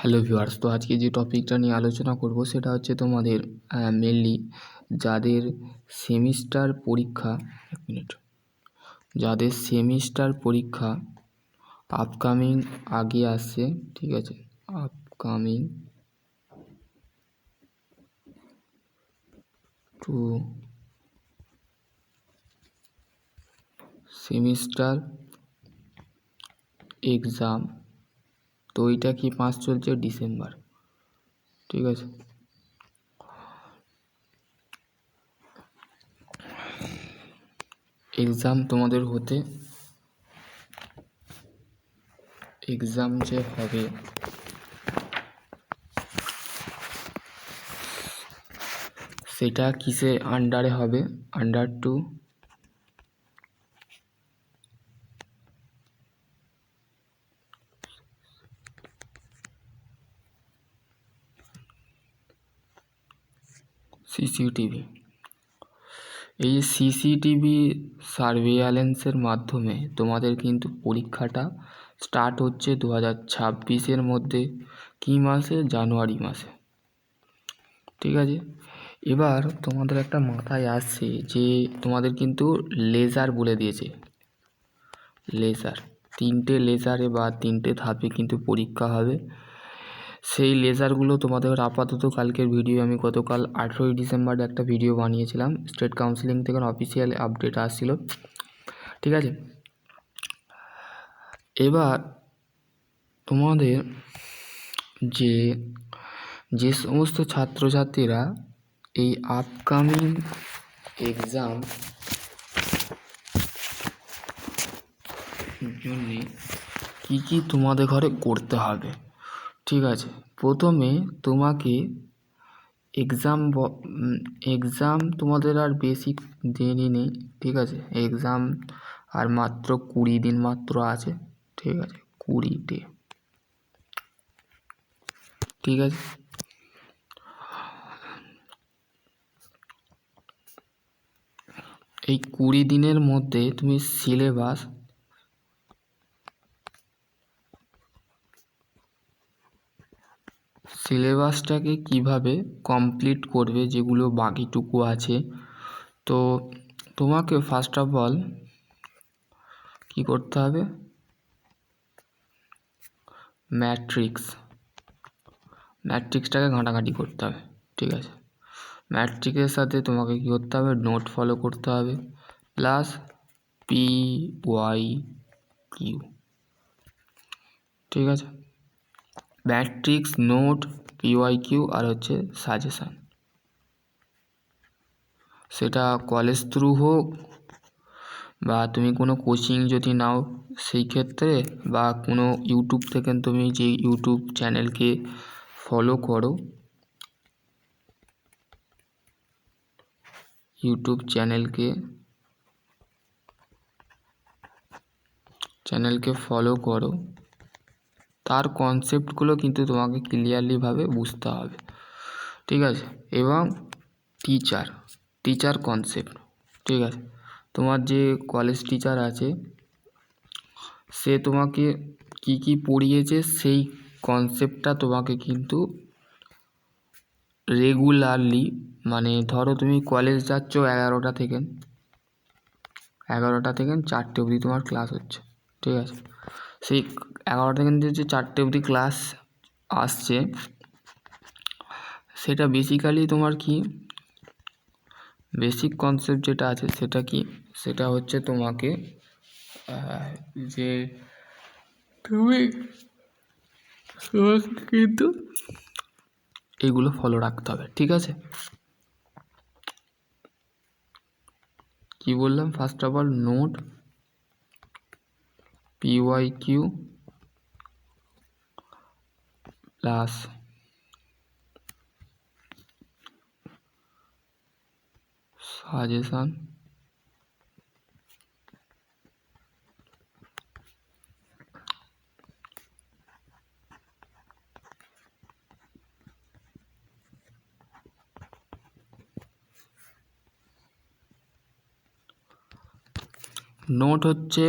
Hello viewers, তো আজকে যে টপিকটা নিয়ে আলোচনা করব সেটা হচ্ছে তোমাদের মেনলি যাদের সেমিস্টার পরীক্ষা যাদের সেমিস্টার পরীক্ষা আপকামিং আগে আসছে, ঠিক আছে, আপকামিং টু সেমিস্টার এক্সাম। তো এইটা কি মাস চলছে? ডিসেম্বর, ঠিক আছে। এক্সাম তোমাদের হতে এক্সাম যে হবে সেটা কিসে আন্ডারে হবে? Under to CCTV. এই সিসিটিভি সার্ভেয়ালেন্সের মাধ্যমে তোমাদের কিন্তু পরীক্ষাটা স্টার্ট হচ্ছে 2026-এর মধ্যে। কী মাসে? জানুয়ারি মাসে, ঠিক আছে। এবার তোমাদের একটা মাথায় আসছে যে তোমাদের কিন্তু লেজার বলে দিয়েছে। লেজার 3টে লেজারে বা 3টে ধাপে কিন্তু পরীক্ষা হবে। সেই লেজারগুলো তোমাদের আপাতত কালকের ভিডিও, আমি গতকাল 18ই ডিসেম্বর একটা ভিডিও বানিয়েছিলাম, স্টেট কাউন্সিলিং থেকে অফিসিয়াল আপডেট আসছিল, ঠিক আছে। এবার তোমাদের যে সমস্ত ছাত্রছাত্রীরা এই আপকামিং এক্সাম জন্য কী তোমাদের ঘরে করতে হবে, ঠিক আছে। প্রথমে তোমাকে এক্সাম তোমাদের আর বেশি দেরি নেই, ঠিক আছে। এক্সাম আর মাত্র 20 দিন মাত্র আছে, ঠিক আছে, 20 ডে, ঠিক আছে। এই 20 দিনের মধ্যে তুমি সিলেবাসটাকে কিভাবে কমপ্লিট করবে, যেগুলো বাকিটুকু আছে। তো তোমাকে ফার্স্ট অফ অল কী করতে হবে? ম্যাট্রিক্সটাকে ঘাঁটাঘাঁটি করতে হবে, ঠিক আছে। ম্যাট্রিক্সের সাথে তোমাকে কী করতে হবে? নোট ফলো করতে হবে, প্লাস PYQ, ঠিক আছে। ম্যাট্রিক্স, নোট, PYQ আর হচ্ছে সাজেশান। সেটা কলেজ থ্রু হোক বা তুমি কোনো কোচিং যদি নাও সেই ক্ষেত্রে, বা কোনো ইউটিউব থেকে তুমি যে ইউটিউব চ্যানেলকে ফলো করো, ইউটিউব চ্যানেলকে ফলো করো, তার কনসেপ্টগুলো কিন্তু তোমাকে ক্লিয়ারলিভাবে বুঝতে হবে, ঠিক আছে। এবং টিচার কনসেপ্ট, ঠিক আছে। তোমার যে কলেজ টিচার আছে সে তোমাকে কি পড়িয়েছে সেই কনসেপ্টটা তোমাকে কিন্তু রেগুলারলি, মানে ধরো তুমি কলেজ যাচ্ছ 11টা থেকে 4টে অবধি তোমার ক্লাস হচ্ছে, ঠিক আছে। সেই 11টা থেকে যে 4টে অবধি ক্লাস আসছে, সেটা বেসিক্যালি তোমার কি বেসিক কনসেপ্ট যেটা আছে সেটা কি, সেটা হচ্ছে তোমাকে যে তুমি কিন্তু এগুলো ফলো রাখতে হবে, ঠিক আছে। কি বললাম? First of all note, PYQ plus suggestion, note হচ্ছে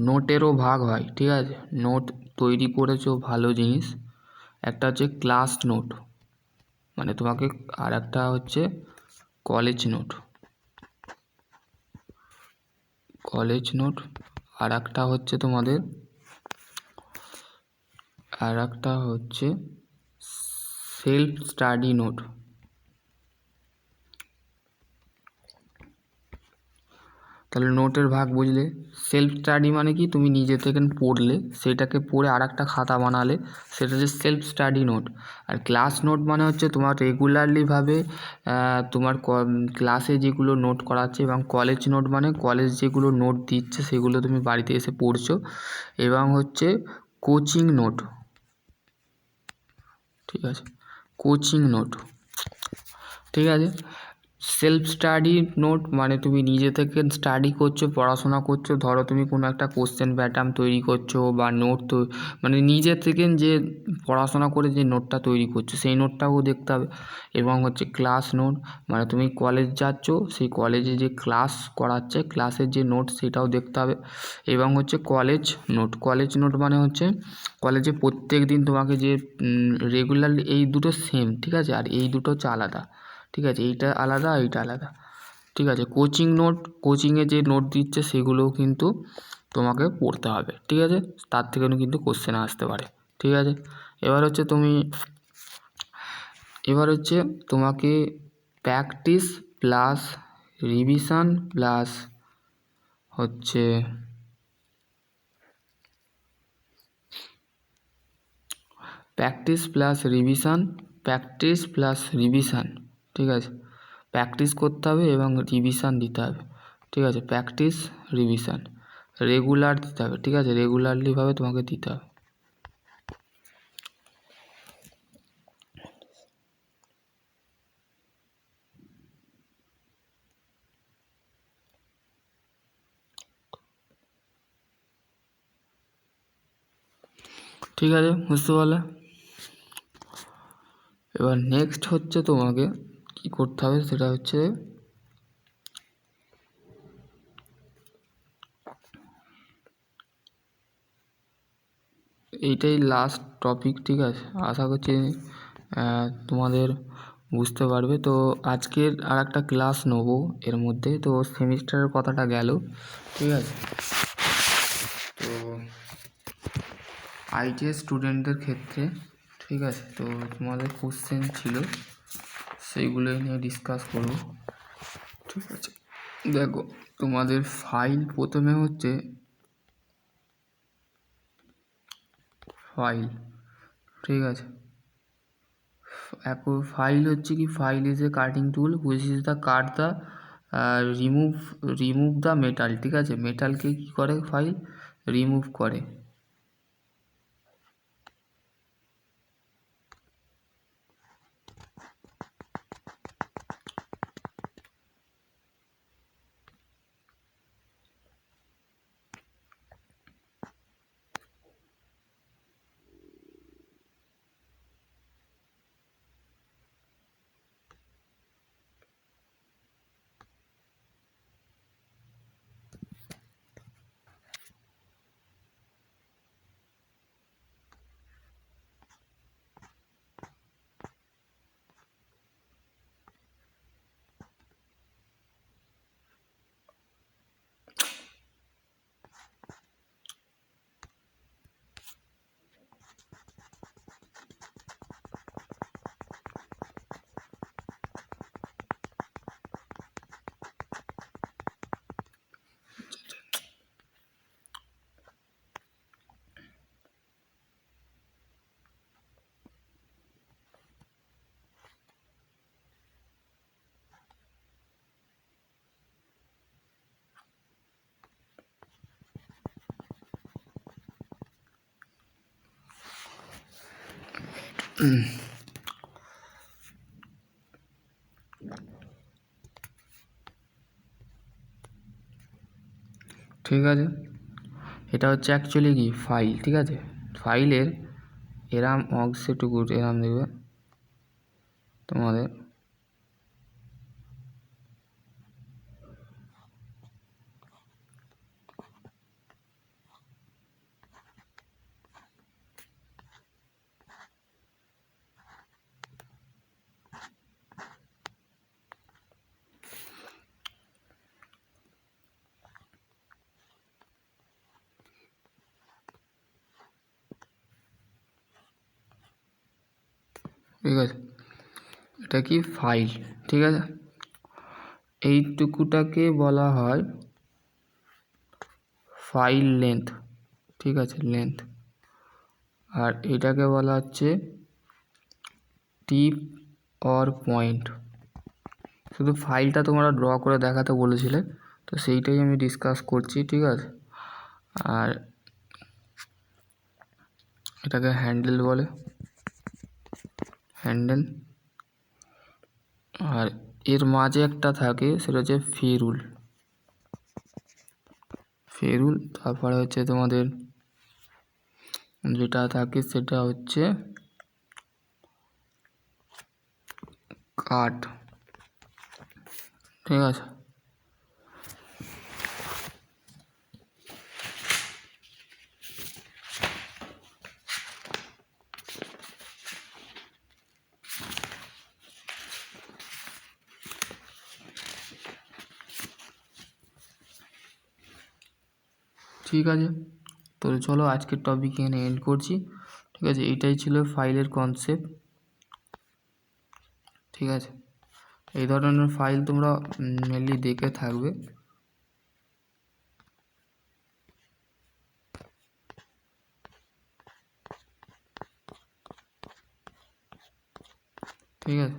নোটেরও ভাগ হয়, ঠিক আছে। নোট তৈরি করেছো ভালো জিনিস। একটা হচ্ছে ক্লাস নোট, মানে তোমাকে, আর একটা হচ্ছে কলেজ নোট। কলেজ নোট আর একটা হচ্ছে তোমাদের, আর একটা হচ্ছে সেলফ স্টাডি নোট। তাহলে নোটের ভাগ বুঝলে। সেলফ স্টাডি মানে কি, তুমি নিজে থেকে পড়লে, সেটাকে পড়ে আর একটা খাতা বানালে, সেটা হচ্ছে সেলফ স্টাডি নোট। আর ক্লাস নোট মানে হচ্ছে তোমার রেগুলারলিভাবে তোমার ক্লাসে যেগুলো নোট করাচ্ছে, এবং কলেজ নোট মানে কলেজ যেগুলো নোট দিচ্ছে সেগুলো তুমি বাড়িতে এসে পড়ছো। এবং হচ্ছে কোচিং নোট, ঠিক আছে, কোচিং নোট, ঠিক আছে। সেলফ স্টাডি নোট মানে তুমি নিজে থেকে স্টাডি করছো, পড়াশোনা করছো, ধরো তুমি কোনো একটা কোশ্চেন প্যাটার্ন তৈরি করছো বা নোট তো, মানে নিজে থেকে যে পড়াশোনা করে যে নোটটা তৈরি করছো সেই নোটটাও দেখতে হবে। এবং হচ্ছে ক্লাস নোট মানে তুমি কলেজ যাচ্ছ, সেই কলেজে যে ক্লাস করাচ্ছে ক্লাসের যে নোট সেটাও দেখতে হবে। এবং হচ্ছে কলেজ নোট, কলেজ নোট মানে হচ্ছে কলেজে প্রত্যেক দিন তোমাকে যে রেগুলারলি, এই দুটো সেম, ঠিক আছে, আর এই দুটো হচ্ছে আলাদা, ঠিক আছে, এইটা আলাদা এইটা আলাদা, ঠিক আছে। কোচিং নোট, কোচিংয়ে যে নোট দিচ্ছে সেগুলোও কিন্তু তোমাকে পড়তে হবে, ঠিক আছে, তার থেকেও কিন্তু কোশ্চেন আসতে পারে, ঠিক আছে। এবার হচ্ছে তোমাকে প্র্যাকটিস প্লাস রিভিশন প্লাস হচ্ছে প্র্যাকটিস প্লাস রিভিশন, ঠিক আছে, প্র্যাকটিস করতে হবে এবং রিভিশন দিতে হবে, ঠিক আছে, প্র্যাকটিস রিভিশন রেগুলার দিতে হবে, ঠিক আছে, রেগুলারলিভাবে তোমাকে দিতে হবে। ঠিক আছে, বুঝতে পারলে। এবার নেক্সট হচ্ছে তোমাকে কি করতে হবে, সেটা হচ্ছে এইটাই লাস্ট টপিক, ঠিক আছে, আশা করছি তোমাদের বুঝতে পারবে। তো আজকের আর একটা ক্লাস নেবো এর মধ্যে, তো সেমিস্টারের কথাটা গেল, ঠিক আছে। তো আইটিএস স্টুডেন্টদের ক্ষেত্রে, ঠিক আছে, তো তোমাদের কোশ্চেন ছিল সেইগুলোই নিয়ে ডিসকাস করবো, ঠিক আছে। দেখো তোমাদের ফাইল, প্রথমে হচ্ছে ফাইল, ঠিক আছে। ফাইল হচ্ছে কি, file is a cutting tool which is the cut the remove the metal, ঠিক আছে, মেটালকে কী করে ফাইল রিমুভ করে। ঠিক আছে, এটা হচ্ছে অ্যাকচুয়ালি কি ফাইল, ঠিক আছে, ফাইলের এরাম অংশটুকু এরাম দেবে তোমাদের, ঠিক আছে, এটা কি ফাইল, ঠিক আছে। এইটুকুটাকে বলা হয় ফাইল লেন্থ, ঠিক আছে, লেন্থ। আর এটাকে বলা হচ্ছে টিপ অর পয়েন্ট। শুধু ফাইলটা তোমরা ড্র করে দেখাতে বলেছিলে, তো সেইটাই আমি ডিসকাস করছি, ঠিক আছে। আর এটাকে হ্যান্ডেল বলে, হ্যান্ডেল। আর এর মাঝে একটা থাকে, সেটা হচ্ছে ফেরুল, ফেরুল। তারপরে হচ্ছে তোমাদের যেটা থাকে সেটা হচ্ছে কাট, ঠিক আছে। ঠিক আছে, তো চলো আজকের টপিক এখানে এন্ড করছি, ঠিক আছে। এইটাই ছিল ফাইলের কনসেপ্ট, ঠিক আছে। এই ধরনের ফাইল তোমরা মেনলি দেখে থাকবে, ঠিক আছে।